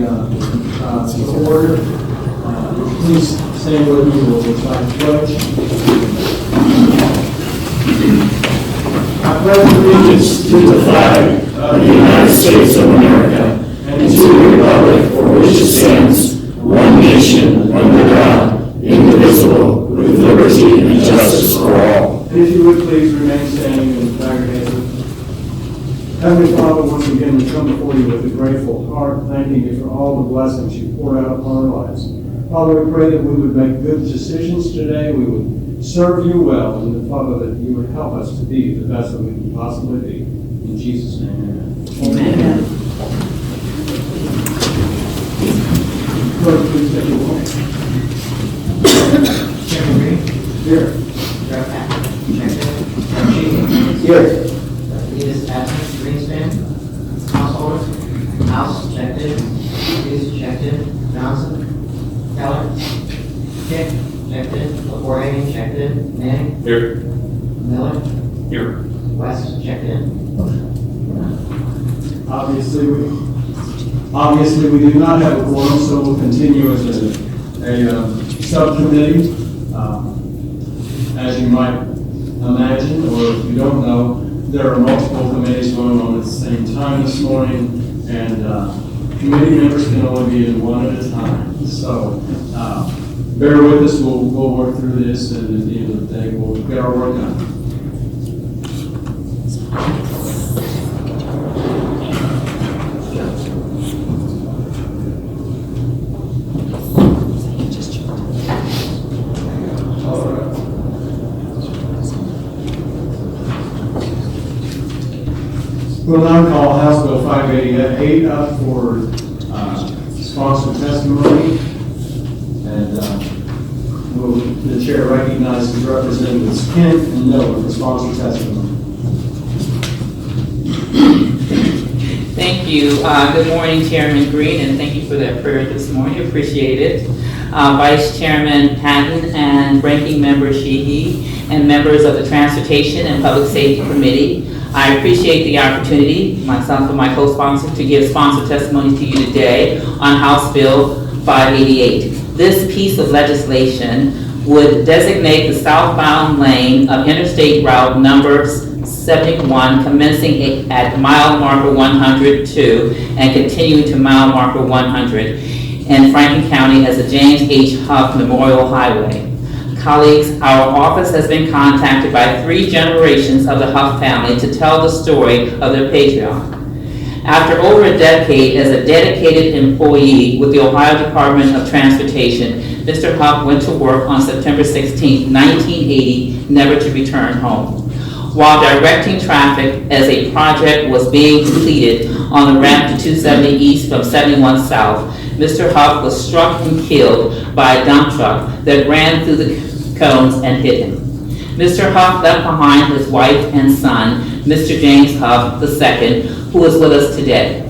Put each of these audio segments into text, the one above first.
the order. Please stand with me. We'll recite the pledge. I pledge allegiance to the flag of the United States of America and to the republic for which it stands, one nation, under God, indivisible, with liberty and justice for all. If you would please remain standing and bow your heads. Heavenly Father, once again we come before you with a grateful heart, thanking you for all the blessings you poured out upon our lives. Father, we pray that we would make good decisions today, we would serve you well, and Father, that you would help us to be the best that we can possibly be. In Jesus' name, amen. Amen. Clerk, please take your roll. Chairman Green. Here. Here. Leaders absent. Greenspan. Householder. House checked in. Hughes checked in. Johnson. Keller. Kick checked in. LaForest checked in. Manning. Here. Miller. Here. West checked in. Obviously, we do not have a quorum, so we'll continue as a subcommittee. As you might imagine, or if you don't know, there are multiple committees going on at the same time this morning, and committee members can only be in one at a time. So bear with us, we'll work through this, and at the end of the day, we'll get our work done. We'll now call House Bill 588 up for sponsored testimony, and the chair recognizes Representatives Kent and Miller for sponsored testimony. Thank you. Good morning, Chairman Green, and thank you for that prayer this morning. Appreciate it. Vice Chairman Patton and Ranking Member Sheehy and members of the Transportation and Public Safety Committee, I appreciate the opportunity, myself and my co-sponsor, to give sponsored testimony to you today on House Bill 588. This piece of legislation would designate the southbound lane of Interstate Route number 71 commencing at mile marker 102 and continuing to mile marker 100 in Franklin County as the James H. Hough Memorial Highway. Colleagues, our office has been contacted by 3 generations of the Hough family to tell the story of their patriarch. After over a decade as a dedicated employee with the Ohio Department of Transportation, Mr. Hough went to work on September 16, 1980, never to return home. While directing traffic as a project was being completed on the ramp to 270 East from 71 South, Mr. Hough was struck and killed by a dump truck that ran through the cones and hit him. Mr. Hough left behind his wife and son, Mr. James Hough II, who is with us today.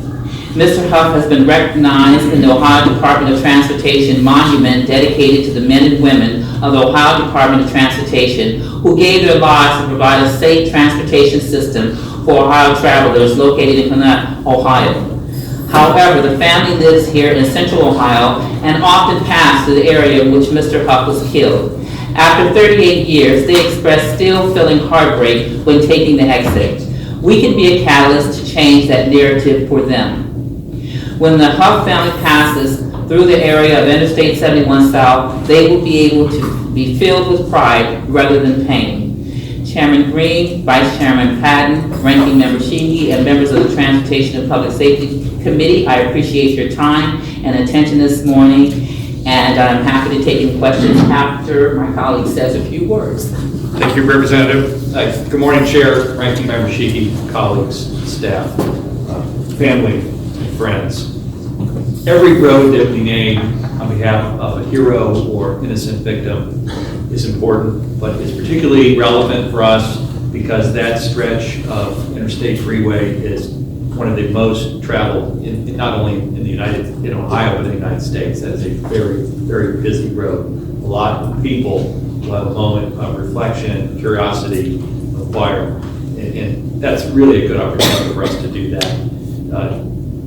Mr. Hough has been recognized in the Ohio Department of Transportation monument dedicated to the men and women of the Ohio Department of Transportation who gave their lives to provide a safe transportation system for Ohio travelers located in Connecticut, Ohio. However, the family lives here in Central Ohio and often passed through the area in which Mr. Hough was killed. After 38 years, they express still feeling heartbreak when taking the exit. We can be a catalyst to change that narrative for them. When the Hough family passes through the area of Interstate 71 South, they will be able to be filled with pride rather than pain. Chairman Green, Vice Chairman Patton, Ranking Member Sheehy, and members of the Transportation and Public Safety Committee, I appreciate your time and attention this morning, and I'm happy to take any questions after my colleague says a few words. Thank you, Representative. Good morning, Chair, Ranking Member Sheehy, colleagues, staff, family, and friends. Every road that we name on behalf of a hero or innocent victim is important, but it's particularly relevant for us because that stretch of interstate freeway is one of the most traveled, not only in Ohio, but in the United States. That is a very, very busy road. A lot of people will have a moment of reflection, curiosity, inquire, and that's really a good opportunity for us to do that.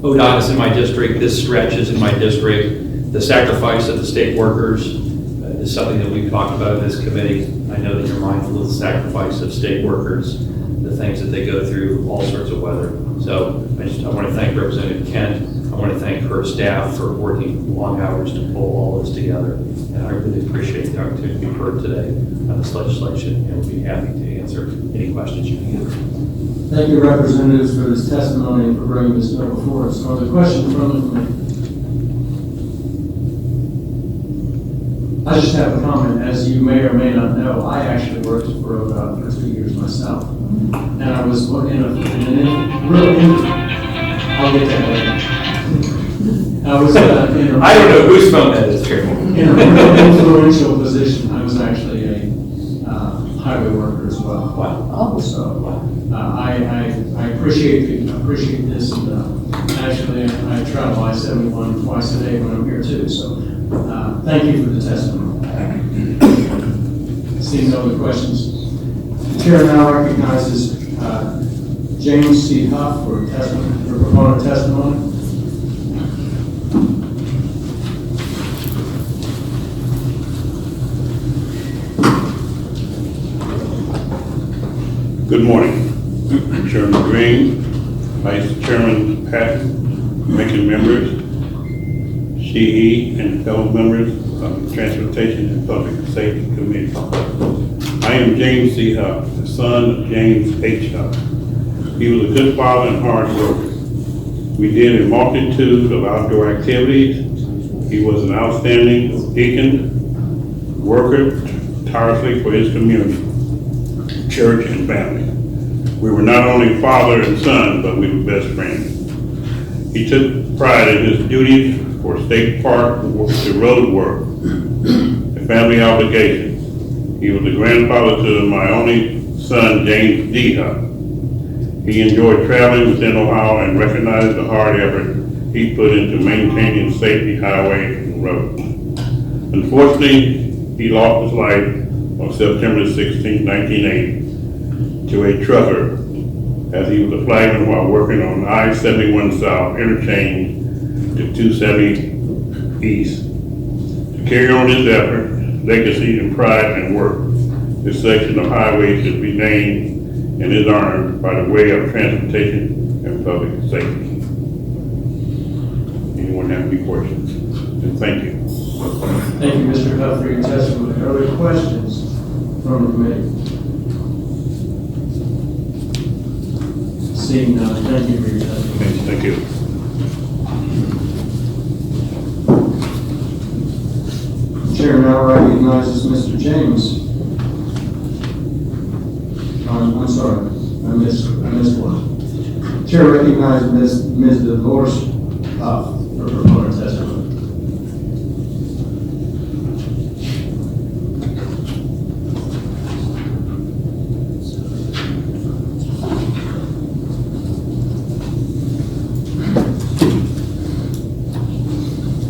ODOT is in my district, this stretch is in my district. The sacrifice of the state workers is something that we've talked about in this committee. I know that you're mindful of the sacrifice of state workers, the things that they go through, all sorts of weather. So I want to thank Representative Kent. I want to thank her staff for working long hours to pull all this together. And I really appreciate the opportunity to be heard today on this legislation, and we'll be happy to answer any questions you may have. Thank you, representatives, for this testimony and for bringing this bill before us. So the question from the committee. I just have a comment. As you may or may not know, I actually worked for ODOT for 2 years myself. And I was I'll get that later. I was I don't know whose phone that is here. in a real influential position. I was actually a highway worker as well. Wow. So I appreciate this, and actually I travel I-71 twice a day when I'm here too. So thank you for the testimony. Seeing no other questions, the chair now recognizes James C. Hough for proponent testimony. Good morning, Chairman Green, Vice Chairman Patton, ranking members, CE, and fellow members of the Transportation and Public Safety Committee. I am James C. Hough, the son of James H. Hough. He was a good father and hard worker. We did a multitude of outdoor activities. He was an outstanding deacon, worker tirelessly for his community, church, and family. We were not only father and son, but we were best friends. He took pride in his duties for state park, the road work, the family obligation. He was the grandfather to my only son, James D. Hough. He enjoyed traveling within Ohio and recognized the hard effort he put into maintaining safety highways and roads. Unfortunately, he lost his life on September 16, 1980, to a trucker as he was a flagman while working on I-71 South interchange to 270 East. To carry on his effort, legacy, and pride and work, this section of highway should be named in his honor by the way of transportation and public safety. Anyone have any questions? And thank you. Thank you, Mr. Hough, for your testimony. Are there questions from the committee? Seeing none, thank you for your testimony. Thank you. Chair now recognizes Mr. James. I'm sorry, I missed one. Chair recognizes Ms. Dolores Hough for proponent testimony.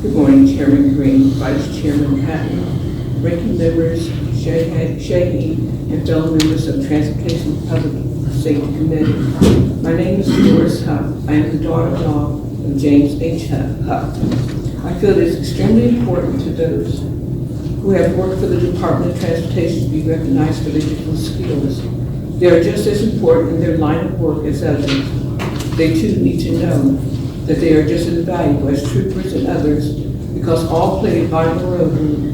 Good morning, Chairman Green, Vice Chairman Patton, ranking members Shahy, and fellow members of Transportation and Public Safety Committee. My name is Dolores Hough. I am the daughter-in-law of James H. Hough. I feel it is extremely important to those who have worked for the Department of Transportation to be recognized for their different skills. They are just as important in their line of work as others. They too need to know that they are just as valuable as troopers and others, because all play a vital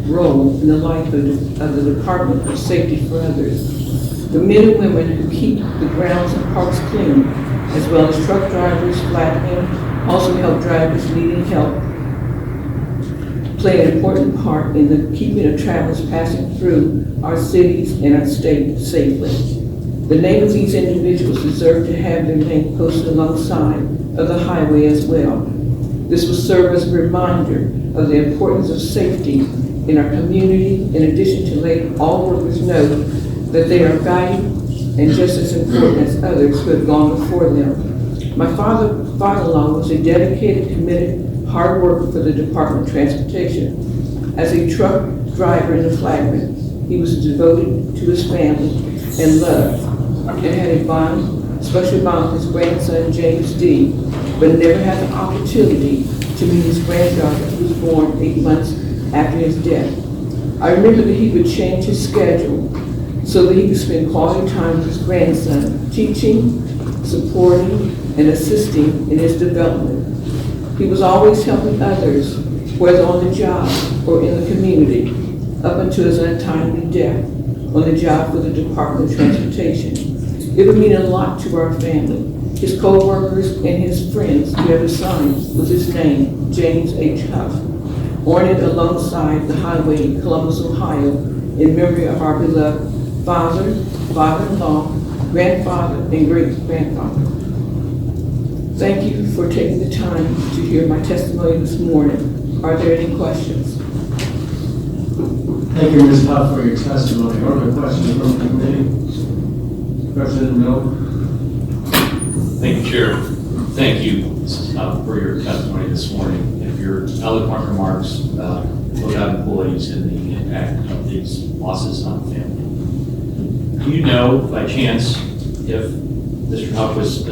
role in the life of the Department of Safety for others. The men and women who keep the grounds and parks clean, as well as truck drivers, flatmen, also help drivers needing help, play an important part in the keeping of travelers passing through our cities and our state safely. The name of these individuals deserve to have their name posted alongside of the highway as well. This will serve as a reminder of the importance of safety in our community, in addition to letting all workers know that they are valued and just as important as others who have gone before them. My father-in-law was a dedicated, committed, hard worker for the Department of Transportation. As a truck driver and a flagman, he was devoted to his family and loved, and had a bond especially about his grandson, James D., but never had the opportunity to meet his granddaughter, who was born 8 months after his death. I remember that he would change his schedule so that he could spend quality time with his grandson, teaching, supporting, and assisting in his development. He was always helping others, whether on the job or in the community, up until his untimely death on the job for the Department of Transportation. It would mean a lot to our family, his co-workers, and his friends to have a sign with his name, James H. Hough, on it alongside the highway in Columbus, Ohio, in memory of our beloved father, father-in-law, grandfather, and great-grandfather. Thank you for taking the time to hear my testimony this morning. Are there any questions? Thank you, Ms. Huff, for your testimony. Are there questions from the committee? President Miller? Thank you, Chair. Thank you for your testimony this morning and for your eloquent remarks about employees and the impact of these losses on the family. Do you know, by chance, if Mr. Huff was,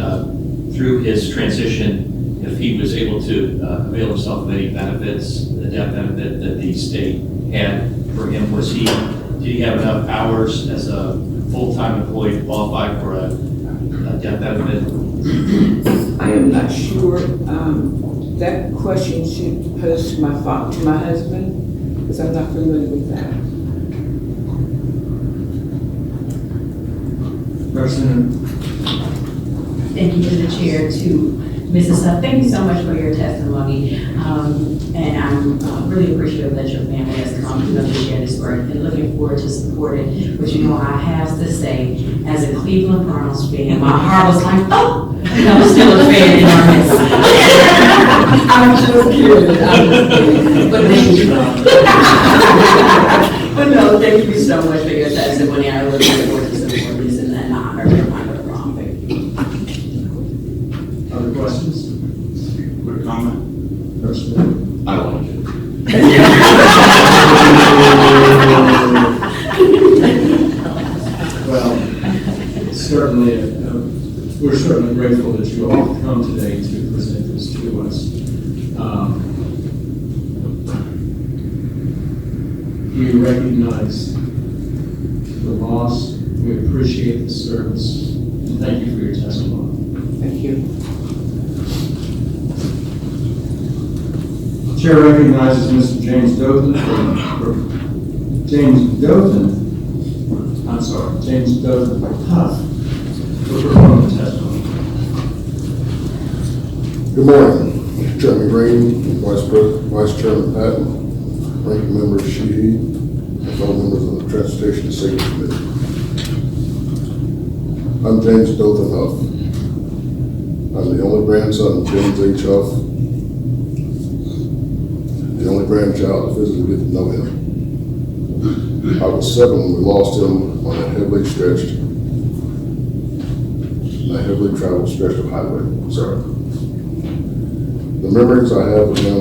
through his transition, if he was able to avail himself of any benefits, the death benefit that the state had for him? Did he have enough hours as a full-time employee to qualify for a death benefit? I am not sure. That question should pose to my husband, because I'm not familiar with that. President? Thank you to the chair, to Mrs. Huff. Thank you so much for your testimony. And I'm really appreciative that your family has come to share this work and looking forward to supporting. But you know, I have to say, as a Cleveland Browns fan, my heart was like, oh, I'm still a fan in our midst. I'm just kidding. But thank you. But no, thank you so much for your testimony. I really look forward to support this and an honor to find it wrong. Thank you. Other questions? Quick comment. President? I don't want to. Well, certainly, we're certainly grateful that you all have come today to present this to us. We recognize the loss. We appreciate the service. And thank you for your testimony. Thank you. Chair recognizes Mr. James Dothan James Dothan Huff for performing testimony. Good morning, Chairman Green, Vice Chairman Patton, Ranking Member Sheehy, and fellow members of the Transportation Safety Committee. I'm James Dothan Huff. I'm the only grandson of James H. Huff, the only grandchild to physically get to know him. I was 7 when we lost him on that heavily traveled stretch of highway. Sorry. The memories I have of him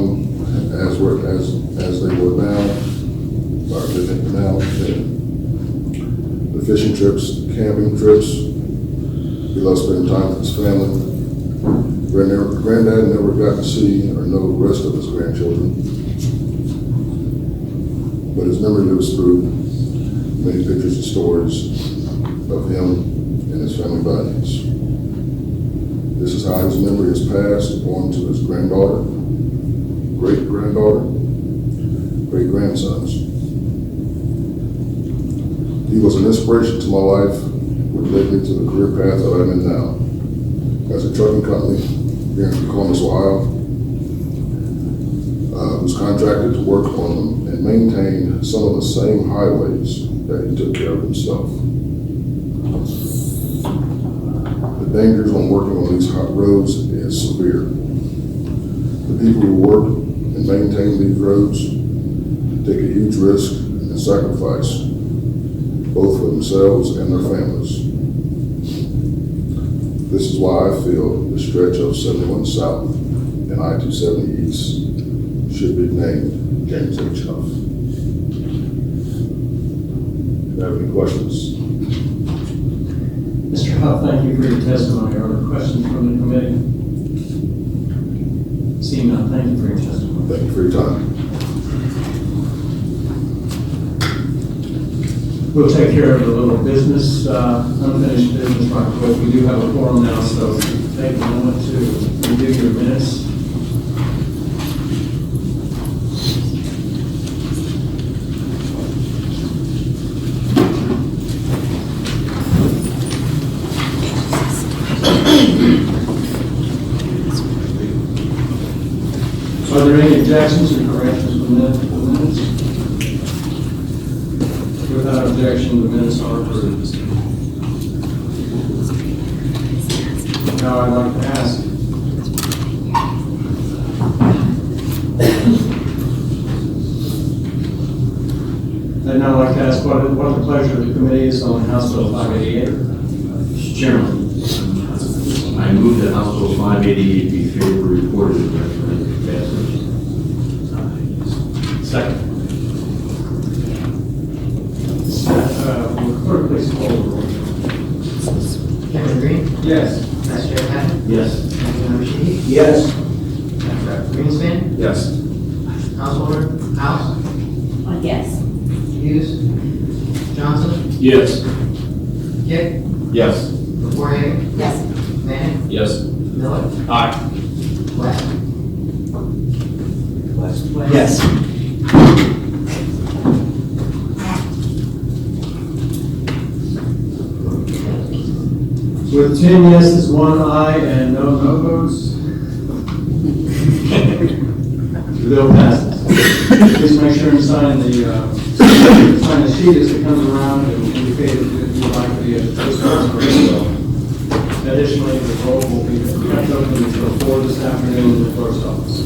as they were now, are living now, then. The fishing trips, the camping trips, he loved spending time with his family. Granddad never got to see or know the rest of his grandchildren, but his memory lives through many pictures and stories of him and his family values. This is how his memory is passed on to his granddaughter, great-granddaughter, great-grandsons. He was an inspiration to my life, which led me to the career path that I'm in now. As a trucking company here in Columbus, Ohio, was contracted to work on and maintain some of the same highways that he took care of himself. The dangers on working on these hot roads is severe. The people who work and maintain these roads take a huge risk and sacrifice, both for themselves and their families. This is why I feel the stretch of 71 South and I-270 East should be named James H. Huff. Do you have any questions? Mr. Mr. Huff, thank you for your testimony. Are there questions from the committee? Seeing none, thank you for your testimony. Thank you for your time. We'll take care of the little business, unfinished business right quick. We do have a forum now, so take a moment to review your minutes. Are there any objections or corrections to the minutes? Without objection, the minutes are approved. Now I'd like to ask. I'd now like to ask what the pleasure of the committee is on House Bill 588. Mr. Chairman, I move that House Bill 588 be favorably reported and recommended for passage. Second. Will clerk please call the roll? Chairman Green? Yes. Vice Chair Patton? Yes. Ranking Member Sheehy? Yes. Rep. Greenspan? Yes. Householder? House? Yes. Hughes? Johnson? Yes. Kick? Yes. LaFournier? Yes. Manning? Yes. Miller? Aye. West? West? Yes. With 10 yeses, 1 aye, and no votes, the bill passes. Please make sure and sign the sheet as it comes around and indicate if you would like the bill. Additionally, the vote will be kept open until 4 this afternoon in the clerk's office.